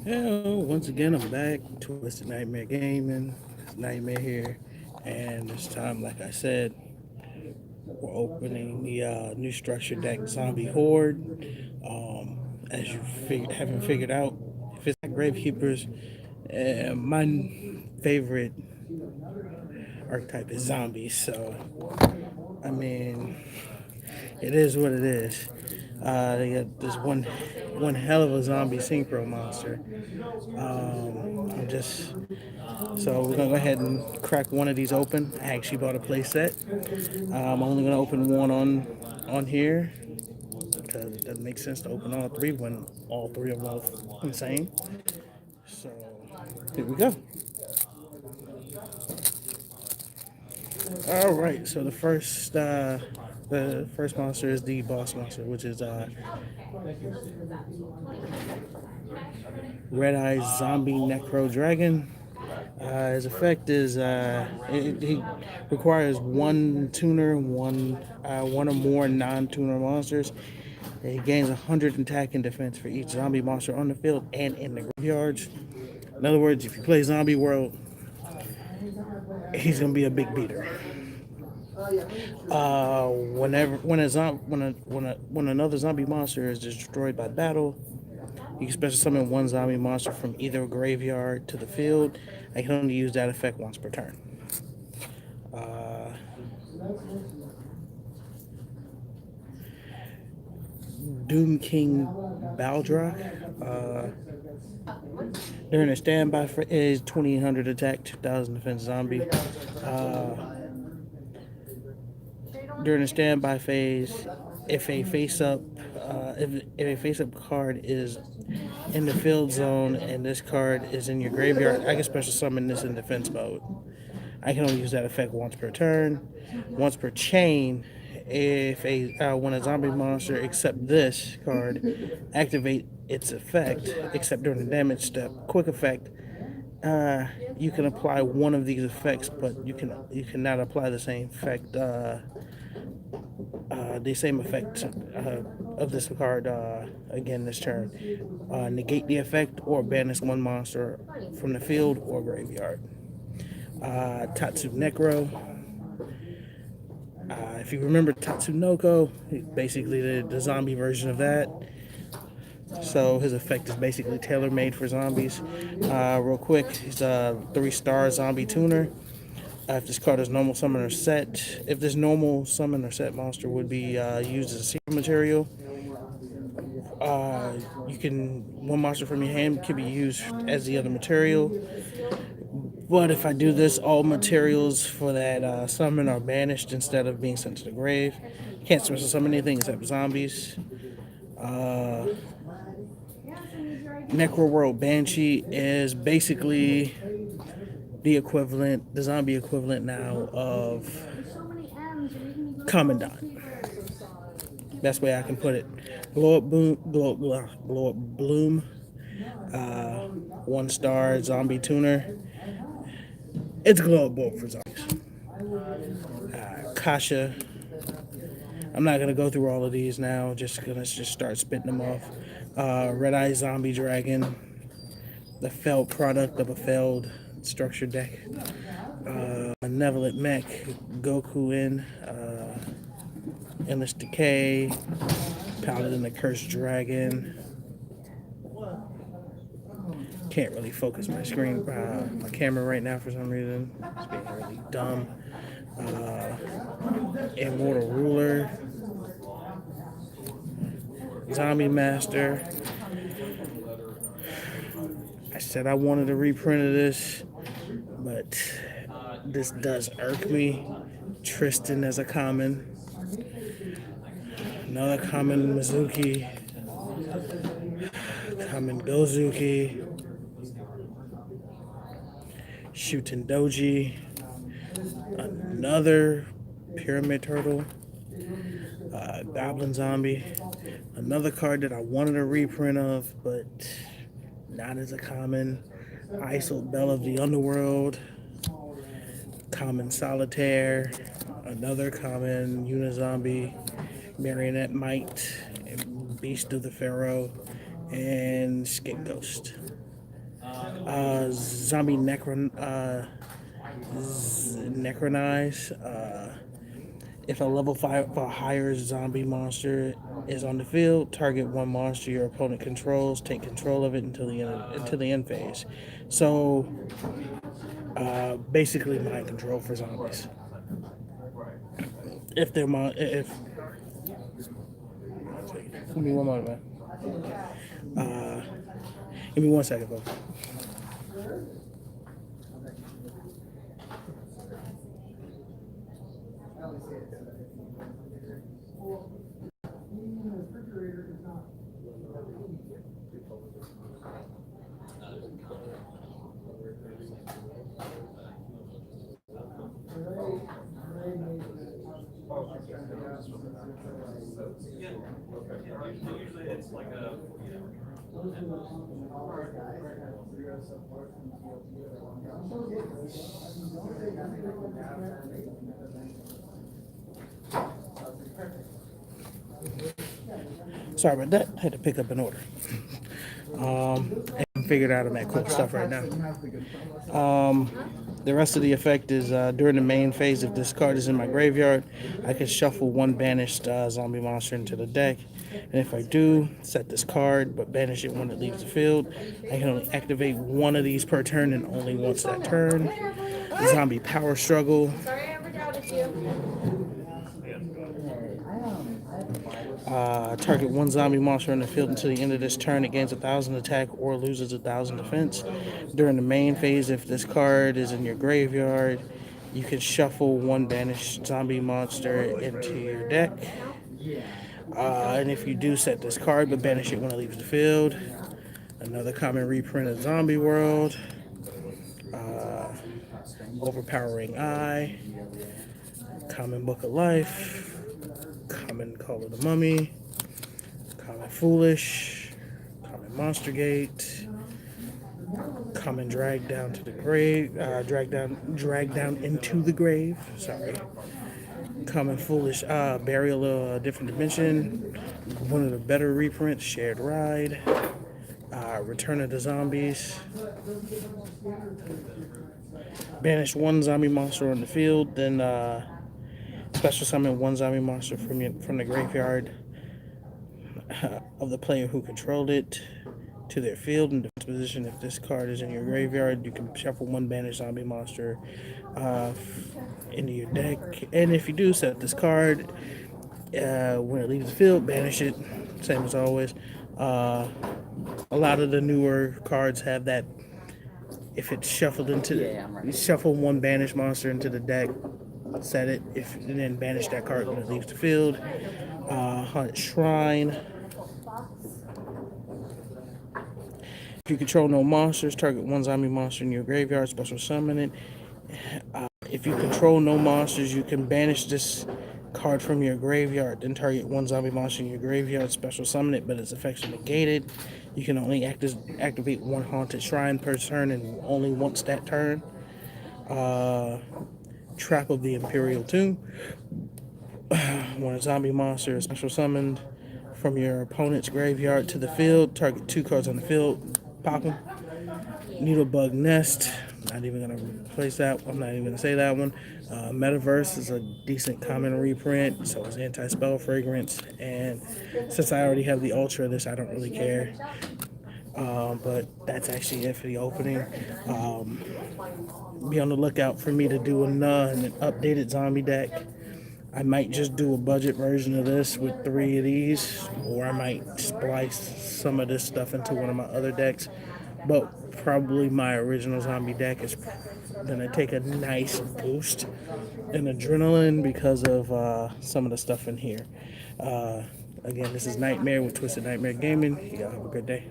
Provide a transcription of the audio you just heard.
Hello, once again, I'm back. Twisted Nightmare Gaming. It's Nightmare here, and this time, like I said, we're opening the new structure deck Zombie Horde. As you haven't figured out, if it's not Gravekeepers, my favorite archetype is zombies. So, I mean, it is what it is. They got this one hell of a zombie synchro monster. I'm just So we're gonna go ahead and crack one of these open. I actually bought a play set. I'm only gonna open one on here because it doesn't make sense to open all three when all three of them are insane. So here we go. All right. So the first monster is the boss monster, which is Red Eyes Zombie Necro Dragon. His effect is he requires one tuner, one or more non-tuner monsters. He gains 100 attack and defense for each zombie monster on the field and in the graveyards. In other words, if you play Zombie World, he's gonna be a big beater. Whenever when another zombie monster is destroyed by battle, you can special summon one zombie monster from either graveyard to the field. I can only use that effect once per turn. Uh, Doom King Baldrock. During a standby for is 2800 attack, 2000 defense zombie. Uh, During a standby phase, if a face up if a face up card is in the field zone and this card is in your graveyard, I can special summon this in defense mode. I can only use that effect once per turn, once per chain. If a when a zombie monster except this card activate its effect, except during the damage step, quick effect, you can apply one of these effects, but you cannot apply the same effect of this card again this turn. Negate the effect or banish one monster from the field or graveyard. Tatsu Necro. If you remember Tatsunoko, basically the zombie version of that. So his effect is basically tailor-made for zombies. Real quick, he's a 3-star zombie tuner. If this card is normal summon or set, if this normal summon or set monster would be used as a secret material, you can one monster from your hand can be used as the other material. But if I do this, all materials for that summon are banished instead of being sent to the grave. Can't special summon anything except zombies. Uh, Necro World Banshee is basically the zombie equivalent now of Commandant. Best way I can put it. Blow up bloom. 1-star zombie tuner. It's glow up bulb for zombies. Kasha. I'm not gonna go through all of these now. Just start spitting them off. Red Eye Zombie Dragon, the failed product of a failed structure deck. Malevolent Mech, Goku Endless Decay, Paladin the Cursed Dragon. Can't really focus my camera right now for some reason. It's being really dumb. Immortal Ruler, Zombie Master. I said I wanted a reprint of this, but this does irk me. Tristan as a common. Another common Mizuki. Common Gozuki. Shooting Doji. Another Pyramid Turtle. Goblin Zombie. Another card that I wanted a reprint of, but not as a common. Isolde Bell of the Underworld. Common Solitaire. Another common Unizombie. Marionette Mite. Beast of the Pharaoh. And Skip Ghost. Zombie Necronize. If a level 5 or higher zombie monster is on the field, target one monster your opponent controls, take control of it until the end phase. So basically mind control for zombies. If they're if give me one moment, man. Give me 1 second, folks. Sorry about that. I had to pick up an order. And figured out on that cool stuff right now. The rest of the effect is during the main phase, if this card is in my graveyard, I can shuffle one banished zombie monster into the deck. And if I do, set this card, but banish it when it leaves the field. I can only activate one of these per turn and only once that turn. Zombie Power Struggle. Sorry, I ever doubted you. Target one zombie monster in the field until the end of this turn. It gains 1,000 attack or loses 1,000 defense. During the main phase, if this card is in your graveyard, you can shuffle one banished zombie monster into your deck. And if you do, set this card but banish it when it leaves the field. Another common reprint of Zombie World. Overpowering Eye. Common Book of Life. Common Call of the Mummy. Common Foolish. Common Monster Gate. Common Drag Down to the Grave. Drag down into the grave. Sorry. Common Foolish. Burial of a Different Dimension. One of the better reprints. Shared Ride. Return of the Zombies. Banish one zombie monster on the field, then special summon one zombie monster from the graveyard of the player who controlled it to their field in defense position. If this card is in your graveyard, you can shuffle one banished zombie monster into your deck. And if you do, set this card when it leaves the field, banish it. Same as always. A lot of the newer cards have that. If it's shuffled you shuffle one banished monster into the deck, set it, and then banish that card when it leaves the field. Haunted Shrine. If you control no monsters, target one zombie monster in your graveyard, special summon it. If you control no monsters, you can banish this card from your graveyard, then target one zombie monster in your graveyard, special summon it, but its effects are negated. You can only activate one Haunted Shrine per turn and only once that turn. Trap of the Imperial Tomb. When a zombie monster is special summoned from your opponent's graveyard to the field, target two cards on the field, pop them. Needlebug Nest. Not even going to replace that. I'm not even going to say that one. Metaverse is a decent common reprint, so is Anti-Spell Fragrance. And since I already have the Ultra of this, I don't really care. But that's actually it for the opening. Be on the lookout for me to do an updated zombie deck. I might just do a budget version of this with 3 of these, or I might splice some of this stuff into one of my other decks. But probably my original zombie deck is gonna take a nice boost in adrenaline because of some of the stuff in here. Again, this is Nightmare with Twisted Nightmare Gaming. Y'all have a good day.